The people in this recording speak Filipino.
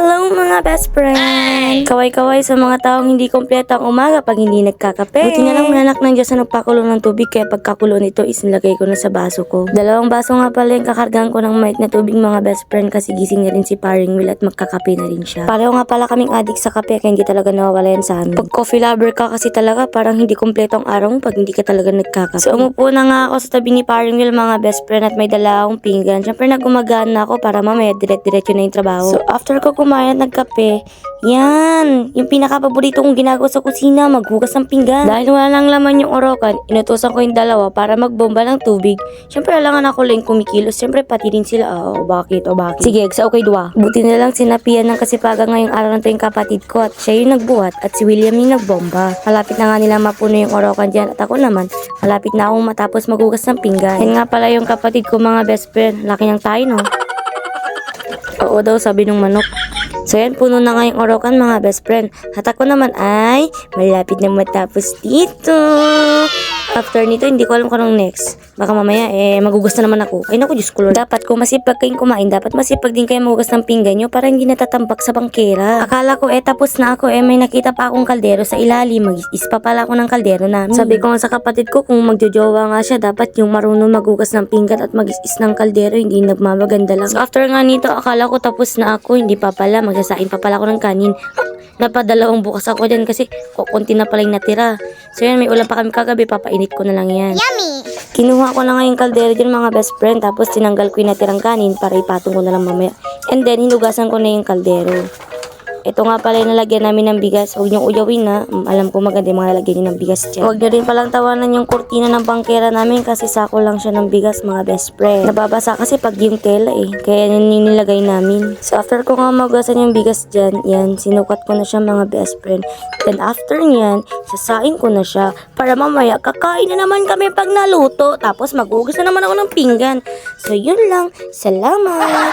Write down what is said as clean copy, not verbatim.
Hello mga best friend! Kaway-kaway sa mga taong hindi kompleto ang umaga pag hindi nagkakape. Buti na lang may anak ng Diyos na nagpakulo ng tubig kaya pagkakulo nito is nilagay ko na sa baso ko. 2 baso nga pala yung kakargaan ko ng mait na tubig mga best friend kasi gising na rin si Paring Will at magkakape na rin siya. Pareho nga pala kaming addict sa kape kaya hindi talaga nawawala yan sa amin. Pag coffee lover ka kasi talaga parang hindi kompleto ang araw mo pag hindi ka talaga nagkakape. So umupo na nga ako sa tabi ni Paring Will mga best friend at may dala akong pinggan. Siyempre nagumagana na ako para mamaya diretso na yung trabaho. So after ko kumain at nagkape, yan, yung pinaka-paborito kong ginagawa sa kusina, maghugas ng pinggan. Dahil wala nang laman yung orokan, inutusan ko yung dalawa para magbomba ng tubig. Siyempre, alangan ako lang kumikilos. Siyempre, pati din sila. Bakit? Sige, sa okay dua. Buti na lang sinapian ng kasipagan ngayong araw na to yung kapatid ko at siya yung nagbuhat at si William yung nagbomba. Malapit na nga nila mapuno yung orokan dyan at ako naman, malapit na akong matapos maghugas ng pinggan. Yan nga pala yung kapatid ko mga best friend. Laki ng tayo, no? Oo daw, sabi ng manok. So yan, puno na nga yung orokan mga best friend. At ako naman ay malapit na matapos dito. After nito, hindi ko alam kung anong next. Baka mamaya, magugas na naman ako. Ay naku, Diyos ko Lord. Dapat kung masipag kayong kumain, dapat masipag din kayo magugas ng pinggan nyo para hindi natatambak sa bangkera. Akala ko, tapos na ako, may nakita pa akong kaldero sa ilalim. Mag-is pa pala ako ng kaldero namin. Sabi ko nga sa kapatid ko, kung magjojowa nga siya, dapat yung marunong magugas ng pinggan at mag-is ng kaldero, hindi nagmamaganda lang. So after nga nito, akala ko tapos na ako, hindi pa pala. Magsasain pa pala ako ng kanin. Napadalawang bukas ako dyan kasi konti na pala yung natira. So yan, may ulam pa kami kagabi, papainit ko na lang yan. Yummy! Kinuha ko na nga yung kaldero dyan mga best friend, tapos tinanggal ko yung natirang kanin para ipatong ko na lang mamaya. And then, hinugasan ko na yung kaldero. Ito nga pala yung nalagyan namin ng bigas. Huwag niyong uyawin na. Alam ko maganda yung mga nalagyan niyo ng bigas dyan. Huwag niyo rin palang tawanan yung kurtina ng bangkera namin kasi sako lang siya ng bigas mga best friend. Nababasa kasi pag yung tela kaya nilagay namin. So after ko nga magasan yung bigas dyan, yan, sinukat ko na siya mga best friend. Then after niyan, sasain ko na siya para mamaya kakain na naman kami pag naluto. Tapos maghugas na naman ako ng pinggan. So yun lang. Salamat!